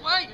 Wait!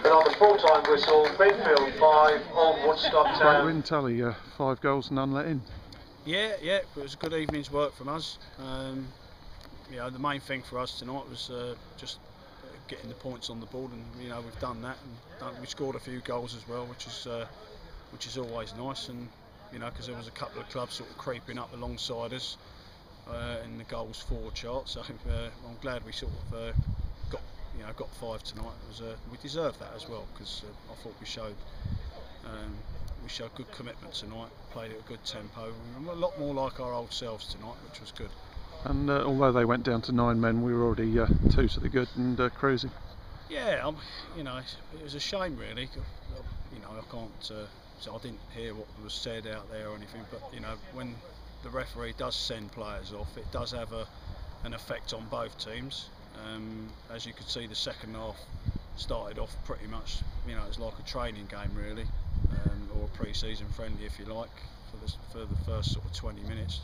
And on the full-time whistle, Binfield 5, Old Woodstock Town. Great win tally, 5 goals, none let in. Yeah, it was a good evening's work from us. The main thing for us tonight was just getting the points on the board, and we've done that. And we scored a few goals as well, which is always nice. And because there was a couple of clubs sort of creeping up alongside us in the goals for chart. So I'm glad we sort of got 5 tonight. We deserved that as well, because I thought we showed good commitment tonight. Played at a good tempo. We were a lot more like our old selves tonight, which was good. And although they went down to 9 men, we were already 2 to the good and cruising. Yeah, it was a shame really. I can't. So I didn't hear what was said out there or anything. But when the referee does send players off, it does have an effect on both teams. As you could see, the second half started off pretty much. It was like a training game really, or a pre-season friendly if you like, for the first sort of 20 minutes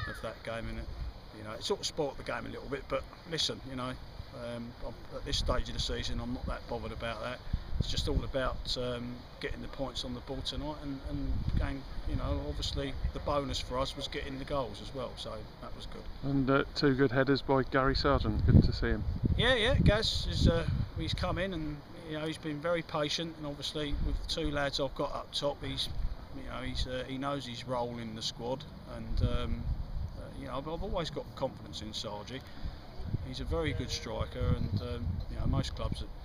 of that game. And it sort of spoilt the game a little bit. But listen, at this stage of the season, I'm not that bothered about that. It's just all about getting the points on the board tonight, and going, obviously the bonus for us was getting the goals as well, so that was good. And 2 good headers by Gary Sargent, good to see him. Yeah, Gaz he's come in, and he's been very patient, and obviously with the 2 lads I've got up top, he knows his role in the squad, and I've always got confidence in Sargi. He's a very good striker, and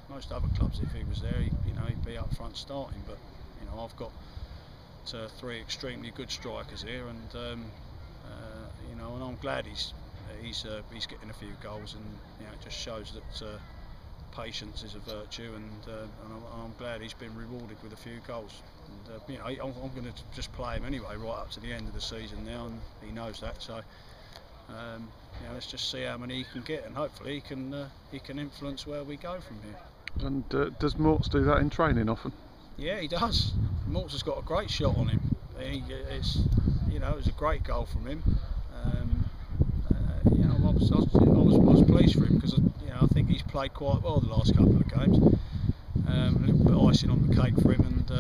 most other clubs, if he was there, he'd be up front starting. But I've got 3 extremely good strikers here, and and I'm glad he's getting a few goals, and it just shows that patience is a virtue, and I'm glad he's been rewarded with a few goals. And I'm going to just play him anyway right up to the end of the season now, and he knows that. So. Let's just see how many he can get, and hopefully he can influence where we go from here. And does Morts do that in training often? Yeah, he does. Morts has got a great shot on him. It was a great goal from him. was pleased for him because I think he's played quite well the last couple of games. A little bit of icing on the cake for him, and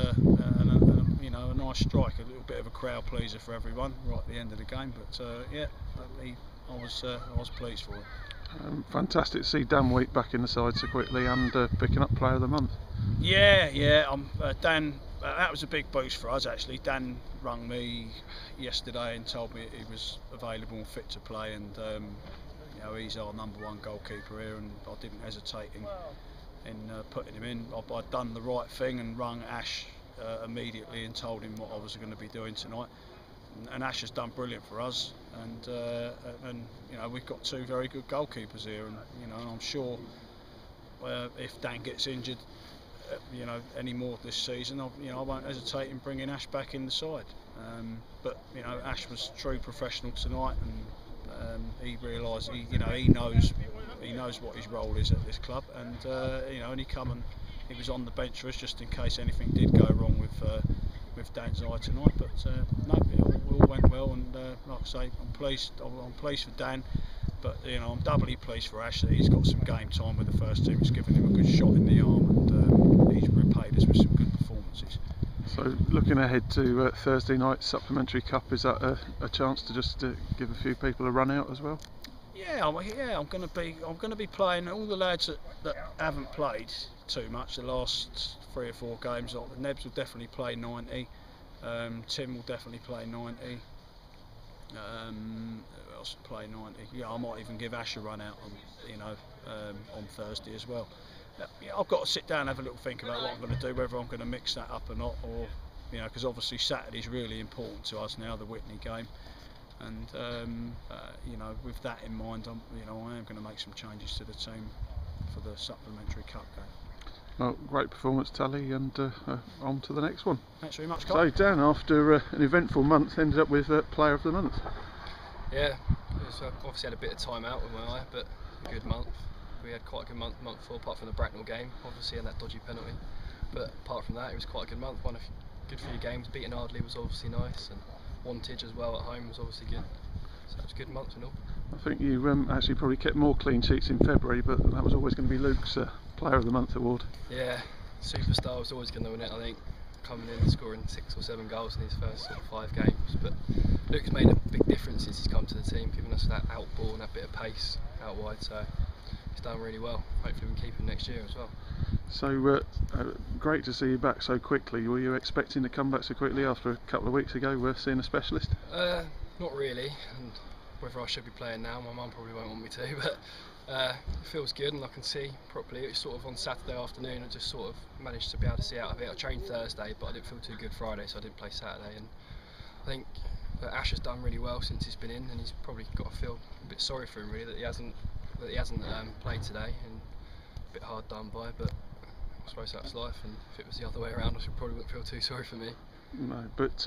a nice strike, a little bit of a crowd pleaser for everyone right at the end of the game. But I was pleased for him. Fantastic to see Dan Weait back in the side so quickly and picking up Player of the Month. Yeah. Dan. That was a big boost for us actually. Dan rang me yesterday and told me he was available and fit to play, and he's our #1 goalkeeper here, and I didn't hesitate in putting him in. I'd done the right thing and rung Ash immediately and told him what I was going to be doing tonight. And Ash has done brilliant for us, and we've got 2 very good goalkeepers here, and I'm sure if Dan gets injured any more this season, I won't hesitate in bringing Ash back in the side. But Ash was true professional tonight, and he realised he knows what his role is at this club, and and he was on the bench for us just in case anything did go wrong with Dan's eye tonight. But no, it all went well, and like I say, I'm pleased for Dan. But I'm doubly pleased for Ash that he's got some game time with the first team. It's given him a good shot in the arm, and he's repaid us with some good performances. So looking ahead to Thursday night Supplementary Cup, is that a chance to just give a few people a run out as well? Yeah, I'm going to be playing all the lads that haven't played too much the last 3 or 4 games. Like the Nebs will definitely play 90. Tim will definitely play 90. Who else will play 90? Yeah, I might even give Ash a run out on Thursday as well. I've got to sit down and have a little think about what I'm going to do, whether I'm going to mix that up or not, or because obviously Saturday's really important to us now, the Whitney game, and with that in mind, I am going to make some changes to the team for the Supplementary Cup game. Well, great performance, Tully, and on to the next one. Thanks very much, Carl. So Dan, after an eventful month, ended up with Player of the Month. Yeah, obviously had a bit of time out with my eye, but a good month. We had quite a good month before, apart from the Bracknell game, obviously, and that dodgy penalty. But apart from that, it was quite a good month. Won a good few games. Beating Ardley was obviously nice, and Wantage as well at home was obviously good. So it was a good month and all. I think you actually probably kept more clean sheets in February, but that was always going to be Luke's Player of the Month award. Yeah, Superstar was always going to win it, I think. Coming in and scoring 6 or 7 goals in his first 5 games. But Luke's made a big difference since he's come to the team, giving us that out ball and that bit of pace out wide. So he's done really well. Hopefully we can keep him next year as well. So great to see you back so quickly. Were you expecting to come back so quickly after a couple of weeks ago seeing a specialist? Not really, and whether I should be playing now, my mum probably won't want me to, but it feels good and I can see properly. It was sort of on Saturday afternoon, I just sort of managed to be able to see out of it. I trained Thursday, but I didn't feel too good Friday, so I didn't play Saturday. And I think that Ash has done really well since he's been in, and he's probably got to feel a bit sorry for him really that he hasn't played today, and a bit hard done by. But I suppose that's life, and if it was the other way around, I probably wouldn't feel too sorry for me. No, but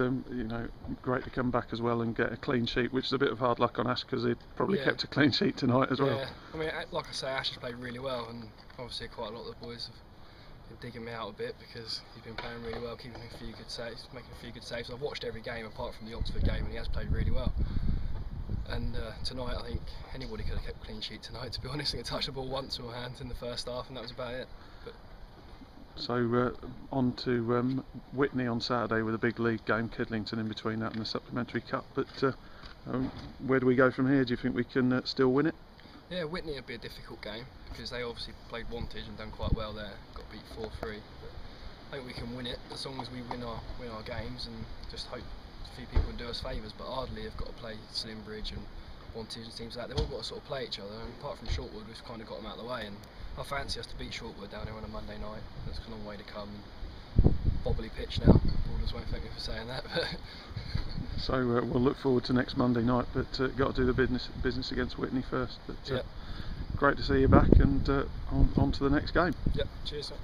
great to come back as well and get a clean sheet, which is a bit of hard luck on Ash because he probably kept a clean sheet tonight as well. Yeah, I mean, like I say, Ash has played really well, and obviously quite a lot of the boys have been digging me out a bit because he's been playing really well, keeping a few good saves, making a few good saves. I've watched every game apart from the Oxford game, and he has played really well. And tonight, I think anybody could have kept a clean sheet tonight, to be honest. I think I touched the ball once with my hand in the first half, and that was about it. But so on to Whitney on Saturday with a big league game, Kidlington in between that and the Supplementary Cup. But where do we go from here? Do you think we can still win it? Yeah, Whitney would be a difficult game because they obviously played Wantage and done quite well there. Got beat 4-3. But I think we can win it as long as we win our games, and just hope a few people can do us favours. But Ardley have got to play Slimbridge and Wantage and teams like that. They've all got to sort of play each other. And apart from Shortwood, we've kind of got them out of the way. And I fancy us to beat Shortwood down here on a Monday night. That's a long way to come. Bobbly pitch now. Borders won't thank me for saying that. So we'll look forward to next Monday night, but got to do the business against Whitney first. But great to see you back, and on to the next game. Yep. Cheers. Sir.